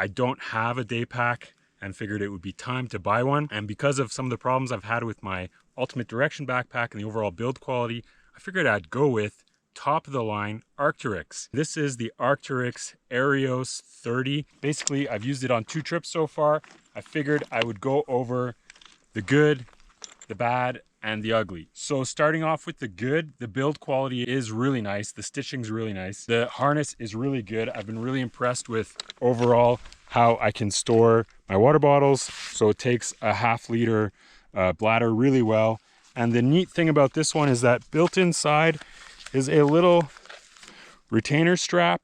I don't have a day pack and figured it would be time to buy one. And because of some of the problems I've had with my Ultimate Direction backpack and the overall build quality, I figured I'd go with top of the line Arcteryx. This is the Arcteryx Aerios 30. Basically, I've used it on 2 trips so far. I figured I would go over the good, the bad, and the ugly. So starting off with the good, the build quality is really nice. The stitching's really nice. The harness is really good. I've been really impressed with overall how I can store my water bottles. So it takes a ½ liter bladder really well. And the neat thing about this one is that built inside is a little retainer strap.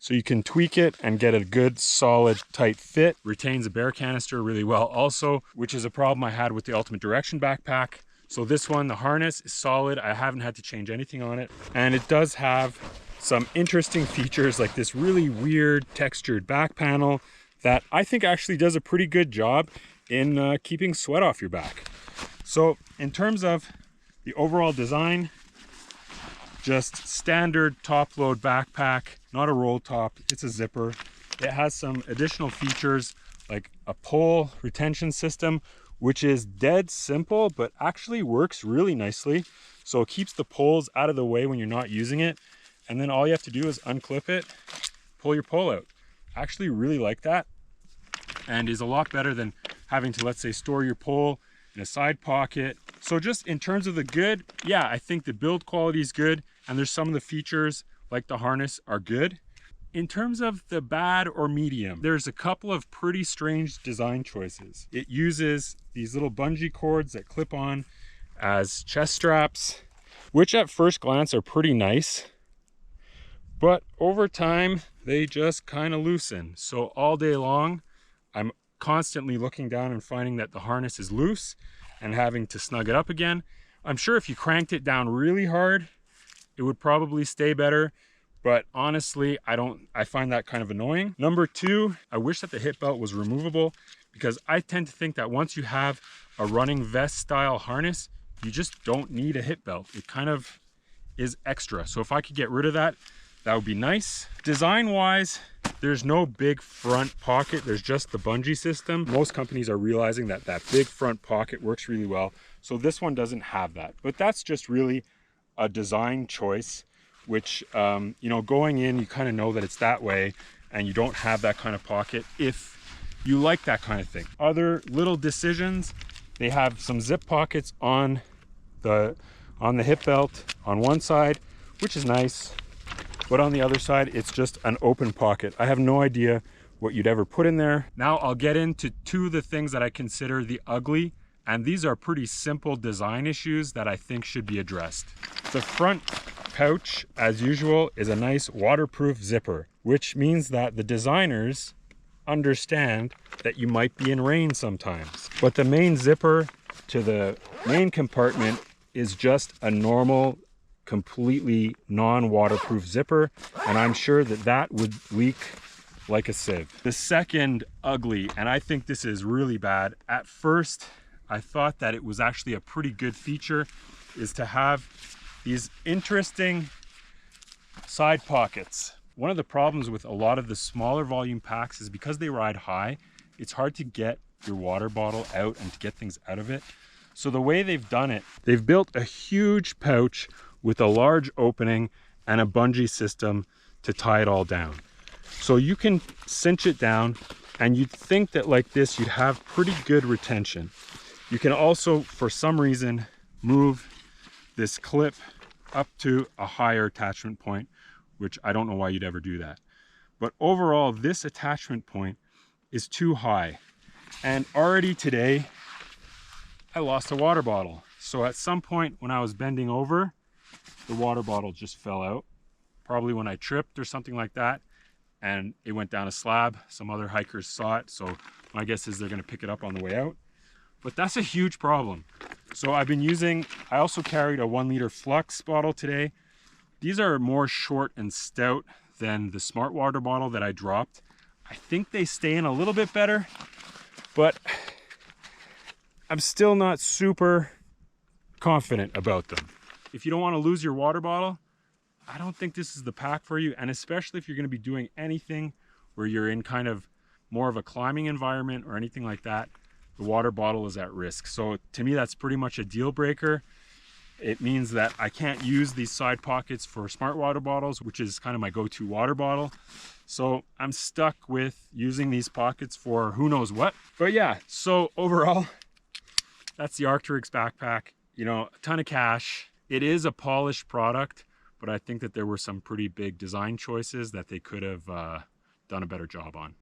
So you can tweak it and get a good solid tight fit. Retains a bear canister really well also, which is a problem I had with the Ultimate Direction backpack. So this one, the harness is solid. I haven't had to change anything on it. And it does have some interesting features like this really weird textured back panel that I think actually does a pretty good job in keeping sweat off your back. So in terms of the overall design, just standard top load backpack, not a roll top, it's a zipper. It has some additional features like a pole retention system, which is dead simple, but actually works really nicely. So it keeps the poles out of the way when you're not using it. And then all you have to do is unclip it, pull your pole out. I actually really like that, and is a lot better than having to, let's say, store your pole in a side pocket. So just in terms of the good, yeah, I think the build quality is good, and there's some of the features like the harness are good. In terms of the bad or medium, there's a couple of pretty strange design choices. It uses these little bungee cords that clip on as chest straps, which at first glance are pretty nice, but over time they just kind of loosen. So all day long, I'm constantly looking down and finding that the harness is loose and having to snug it up again. I'm sure if you cranked it down really hard, it would probably stay better. But honestly, I find that kind of annoying. Number 2, I wish that the hip belt was removable, because I tend to think that once you have a running vest style harness, you just don't need a hip belt. It kind of is extra. So if I could get rid of that, that would be nice. Design wise, there's no big front pocket. There's just the bungee system. Most companies are realizing that that big front pocket works really well. So this one doesn't have that, but that's just really a design choice, which, you know, going in, you kind of know that it's that way, and you don't have that kind of pocket if you like that kind of thing. Other little decisions, they have some zip pockets on the hip belt on one side, which is nice, but on the other side, it's just an open pocket. I have no idea what you'd ever put in there. Now I'll get into 2 of the things that I consider the ugly, and these are pretty simple design issues that I think should be addressed. The front pouch, as usual, is a nice waterproof zipper, which means that the designers understand that you might be in rain sometimes. But the main zipper to the main compartment is just a normal, completely non-waterproof zipper, and I'm sure that that would leak like a sieve. The second ugly, and I think this is really bad. At first, I thought that it was actually a pretty good feature, is to have these interesting side pockets. One of the problems with a lot of the smaller volume packs is because they ride high, it's hard to get your water bottle out and to get things out of it. So the way they've done it, they've built a huge pouch with a large opening and a bungee system to tie it all down. So you can cinch it down, and you'd think that like this, you'd have pretty good retention. You can also, for some reason, move this clip up to a higher attachment point, which I don't know why you'd ever do that. But overall, this attachment point is too high. And already today, I lost a water bottle. So at some point when I was bending over, the water bottle just fell out. Probably when I tripped or something like that, and it went down a slab. Some other hikers saw it, so my guess is they're gonna pick it up on the way out. But that's a huge problem. So I've been using, I also carried a 1 liter Flux bottle today. These are more short and stout than the Smart Water bottle that I dropped. I think they stay in a little bit better, but I'm still not super confident about them. If you don't want to lose your water bottle, I don't think this is the pack for you. And especially if you're going to be doing anything where you're in kind of more of a climbing environment or anything like that, the water bottle is at risk. So to me, that's pretty much a deal breaker. It means that I can't use these side pockets for smart water bottles, which is kind of my go-to water bottle. So I'm stuck with using these pockets for who knows what. But yeah, so overall, that's the Arcteryx backpack. You know, a ton of cash. It is a polished product, but I think that there were some pretty big design choices that they could have done a better job on.